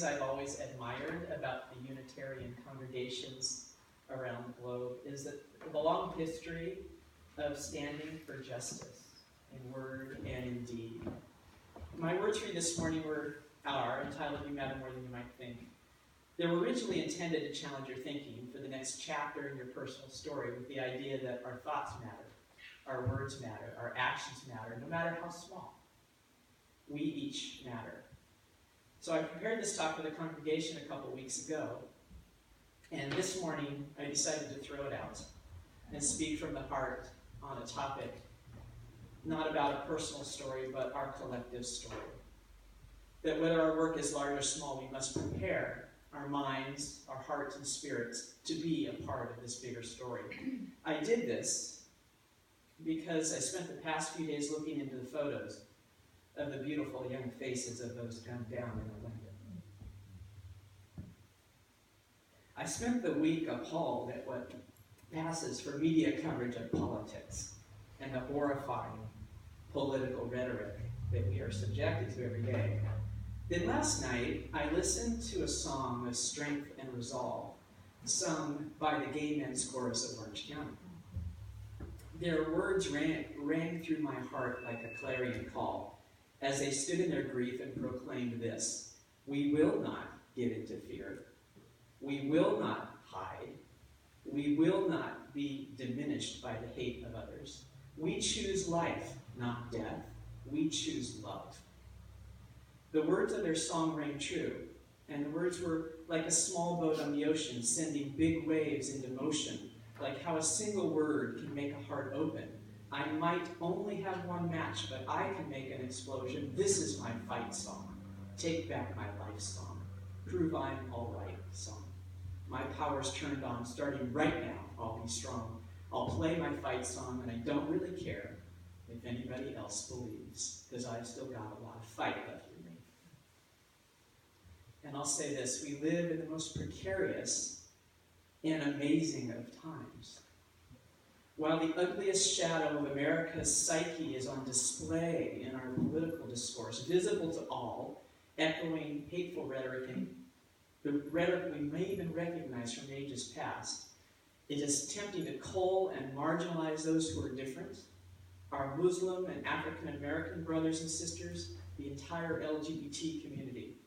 I've always admired about the Unitarian congregations around the globe is that the long history of standing for justice in word and in deed. My words for you this morning are entitled "You Matter More Than You Might Think." They were originally intended to challenge your thinking for the next chapter in your personal story with the idea that our thoughts matter, our words matter, our actions matter, no matter how small. We each matter. So I prepared this talk for the congregation a couple weeks ago, and this morning I decided to throw it out and speak from the heart on a topic not about a personal story, but our collective story. That whether our work is large or small, we must prepare our minds, our hearts, and spirits to be a part of this bigger story. I did this because I spent the past few days looking into the photos of the beautiful young faces of those gunned down in Orlando. I spent the week appalled at what passes for media coverage of politics and the horrifying political rhetoric that we are subjected to every day. Then last night, I listened to a song of strength and resolve sung by the Gay Men's Chorus of Orange County. Their words rang through my heart like a clarion call as they stood in their grief and proclaimed this: "We will not give into fear. We will not hide. We will not be diminished by the hate of others. We choose life, not death. We choose love." The words of their song rang true, and the words were like a small boat on the ocean, sending big waves into motion, like how a single word can make a heart open. I might only have one match, but I can make an explosion. This is my fight song. Take back my life song. Prove I'm all right song. My power's turned on. Starting right now, I'll be strong. I'll play my fight song, and I don't really care if anybody else believes, because I've still got a lot of fight left in me. And I'll say this: we live in the most precarious and amazing of times. While the ugliest shadow of America's psyche is on display in our political discourse, visible to all, echoing hateful rhetoric, and the rhetoric we may even recognize from ages past, it is tempting to cull and marginalize those who are different, our Muslim and African American brothers and sisters, the entire LGBT community.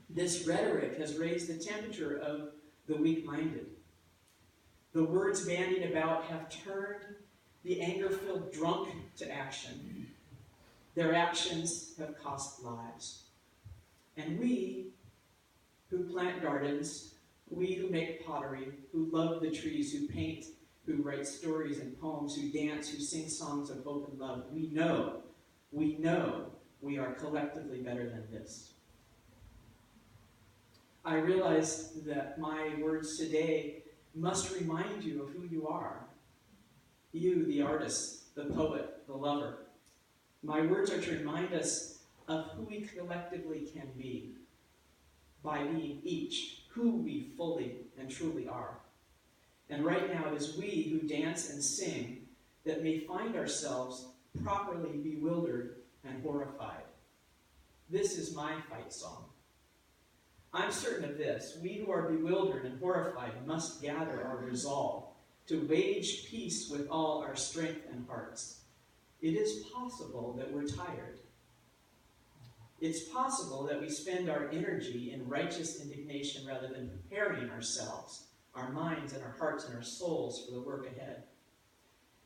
This rhetoric has raised the temperature of the weak-minded. The words bandied about have turned the anger-filled drunk to action. Their actions have cost lives. And we who plant gardens, we who make pottery, who love the trees, who paint, who write stories and poems, who dance, who sing songs of hope and love, we know we are collectively better than this. I realize that my words today must remind you of who you are. You, the artist, the poet, the lover. My words are to remind us of who we collectively can be by being each who we fully and truly are. And right now it is we who dance and sing that may find ourselves properly bewildered and horrified. This is my fight song. I'm certain of this: we who are bewildered and horrified must gather our resolve to wage peace with all our strength and hearts. It is possible that we're tired. It's possible that we spend our energy in righteous indignation rather than preparing ourselves, our minds and our hearts and our souls for the work ahead.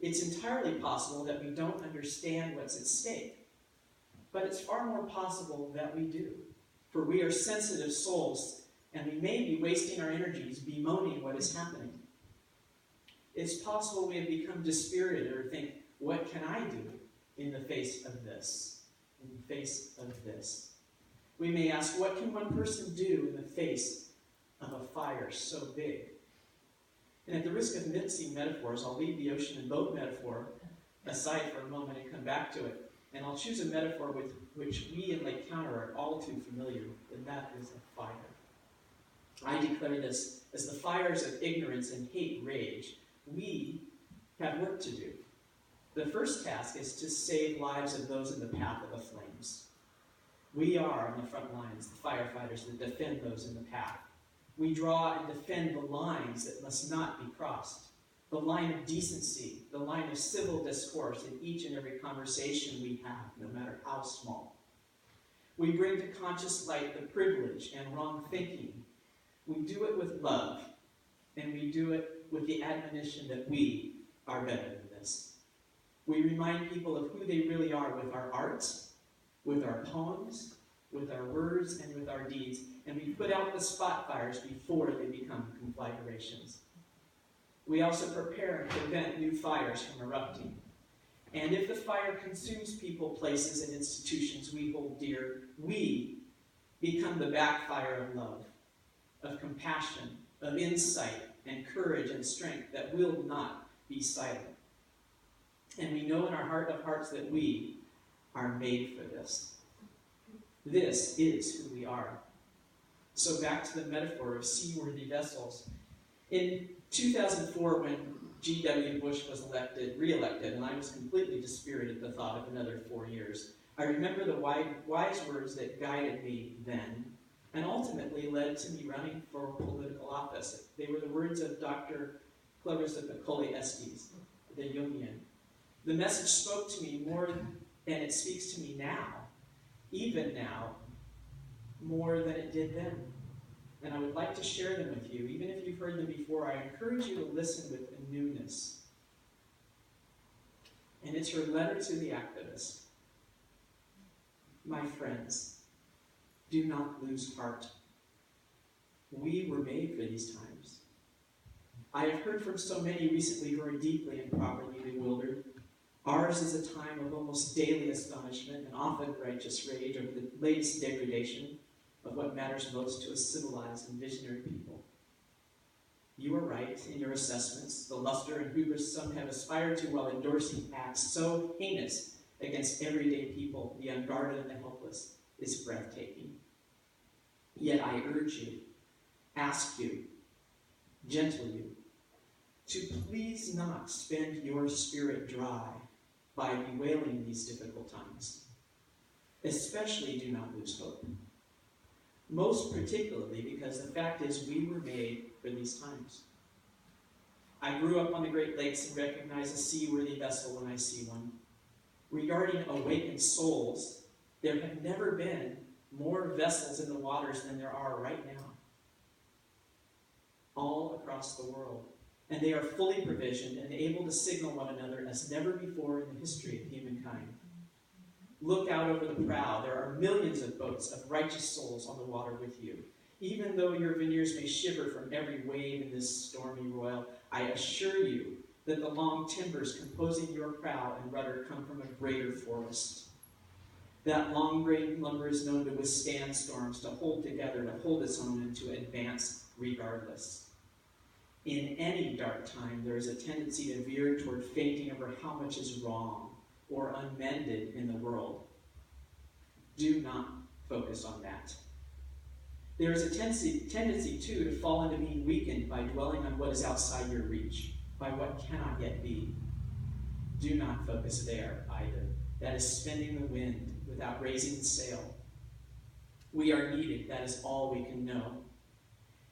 It's entirely possible that we don't understand what's at stake, but it's far more possible that we do. For we are sensitive souls, and we may be wasting our energies bemoaning what is happening. It's possible we have become dispirited or think, what can I do in the face of this? In the face of this. We may ask, what can one person do in the face of a fire so big? And at the risk of mixing metaphors, I'll leave the ocean and boat metaphor aside for a moment and come back to it. And I'll choose a metaphor with which we in Lake County are all too familiar, and that is a fire. I declare this as the fires of ignorance and hate rage. We have work to do. The first task is to save lives of those in the path of the flames. We are on the front lines, the firefighters that defend those in the path. We draw and defend the lines that must not be crossed. The line of decency, the line of civil discourse in each and every conversation we have, no matter how small. We bring to conscious light the privilege and wrong thinking. We do it with love, and we do it with the admonition that we are better than this. We remind people of who they really are with our art, with our poems, with our words, and with our deeds, and we put out the spot fires before they become conflagrations. We also prepare and prevent new fires from erupting. And if the fire consumes people, places, and institutions we hold dear, we become the backfire of love, of compassion, of insight, and courage and strength that will not be silent. And we know in our heart of hearts that we are made for this. This is who we are. So back to the metaphor of seaworthy vessels. In 2004, when G.W. Bush was re-elected, and I was completely dispirited at the thought of another 4 years, I remember the wise words that guided me then, and ultimately led to me running for political office. They were the words of Dr. Clarissa Piccoli Estes, the Jungian. The message spoke to me more, and it speaks to me now, even now, more than it did then. And I would like to share them with you. Even if you've heard them before, I encourage you to listen with a newness. And it's her letter to the activist. My friends, do not lose heart. We were made for these times. I have heard from so many recently who are deeply and properly bewildered. Ours is a time of almost daily astonishment and often righteous rage over the latest degradation of what matters most to a civilized and visionary people. You are right in your assessments. The luster and hubris some have aspired to while endorsing acts so heinous against everyday people, the unguarded and the helpless, is breathtaking. Yet I urge you, ask you, gentle you, to please not spend your spirit dry by bewailing these difficult times. Especially do not lose hope. Most particularly because the fact is we were made for these times. I grew up on the Great Lakes and recognize a seaworthy vessel when I see one. Regarding awakened souls, there have never been more vessels in the waters than there are right now, all across the world. And they are fully provisioned and able to signal one another as never before in the history of humankind. Look out over the prow. There are millions of boats of righteous souls on the water with you. Even though your veneers may shiver from every wave in this stormy royal, I assure you that the long timbers composing your prow and rudder come from a greater forest. That long grain lumber is known to withstand storms, to hold together, to hold its own, and to advance regardless. In any dark time, there is a tendency to veer toward fainting over how much is wrong or unmended in the world. Do not focus on that. There is a tendency, too, to fall into being weakened by dwelling on what is outside your reach, by what cannot yet be. Do not focus there either. That is spinning the wind without raising the sail. We are needed. That is all we can know.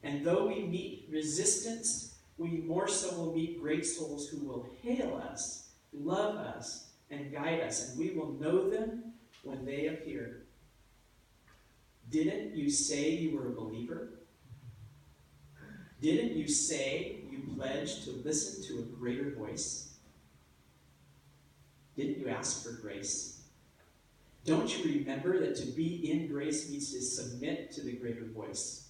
And though we meet resistance, we more so will meet great souls who will hail us, love us, and guide us, and we will know them when they appear. Didn't you say you were a believer? Didn't you say you pledged to listen to a greater voice? Didn't you ask for grace? Don't you remember that to be in grace means to submit to the greater voice?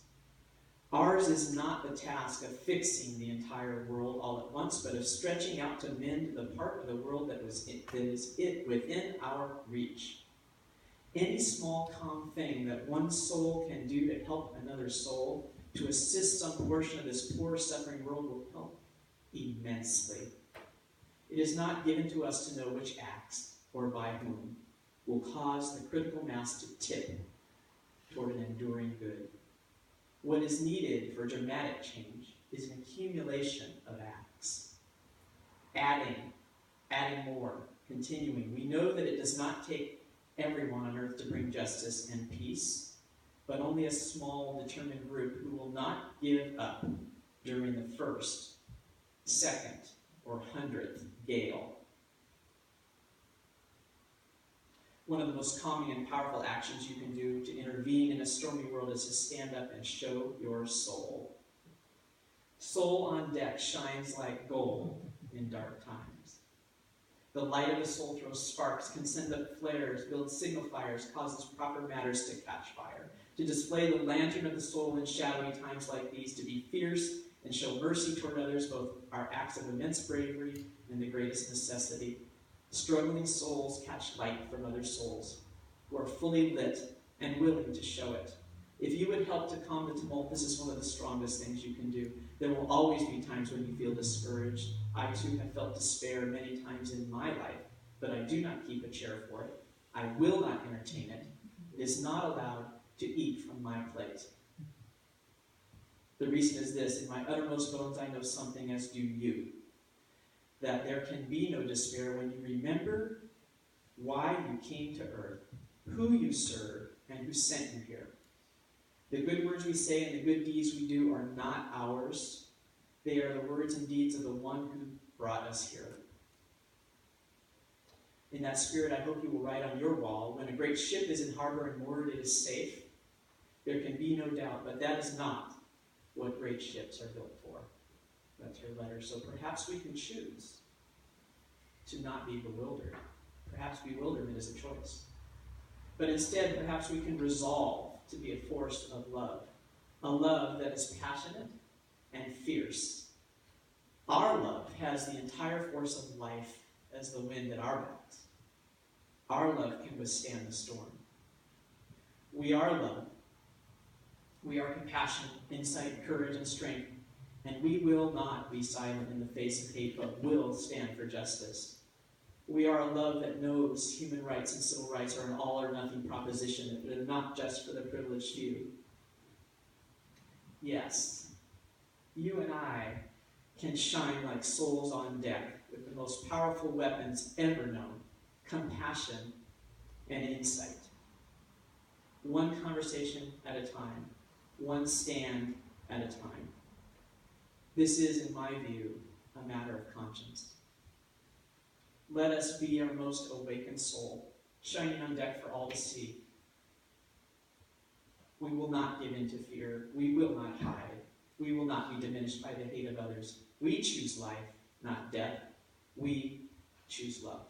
Ours is not the task of fixing the entire world all at once, but of stretching out to mend the part of the world that is within our reach. Any small, calm thing that one soul can do to help another soul, to assist some portion of this poor, suffering world, will help immensely. It is not given to us to know which acts, or by whom, will cause the critical mass to tip toward an enduring good. What is needed for dramatic change is an accumulation of acts. Adding more, continuing. We know that it does not take everyone on earth to bring justice and peace, but only a small, determined group who will not give up during the first, second, or 100th gale. One of the most calming and powerful actions you can do to intervene in a stormy world is to stand up and show your soul. Soul on deck shines like gold in dark times. The light of the soul throws sparks, can send up flares, builds signal fires, causes proper matters to catch fire. To display the lantern of the soul in shadowy times like these, to be fierce and show mercy toward others, both are acts of immense bravery and the greatest necessity. Struggling souls catch light from other souls who are fully lit and willing to show it. If you would help to calm the tumult, this is one of the strongest things you can do. There will always be times when you feel discouraged. I too have felt despair many times in my life, but I do not keep a chair for it. I will not entertain it. It is not allowed to eat from my plate. The reason is this: in my uttermost bones I know something, as do you, that there can be no despair when you remember why you came to earth, who you serve, and who sent you here. The good words we say and the good deeds we do are not ours. They are the words and deeds of the one who brought us here. In that spirit, I hope you will write on your wall, when a great ship is in harbor and moored, it is safe. There can be no doubt, but that is not what great ships are built for. That's your letter. So perhaps we can choose to not be bewildered. Perhaps bewilderment is a choice. But instead, perhaps we can resolve to be a force of love. A love that is passionate and fierce. Our love has the entire force of life as the wind at our backs. Our love can withstand the storm. We are love. We are compassion, insight, courage, and strength. And we will not be silent in the face of hate, but will stand for justice. We are a love that knows human rights and civil rights are an all-or-nothing proposition, that are not just for the privileged few. Yes, you and I can shine like souls on deck with the most powerful weapons ever known: compassion and insight. One conversation at a time, one stand at a time. This is, in my view, a matter of conscience. Let us be our most awakened soul, shining on deck for all to see. We will not give in to fear. We will not hide. We will not be diminished by the hate of others. We choose life, not death. We choose love.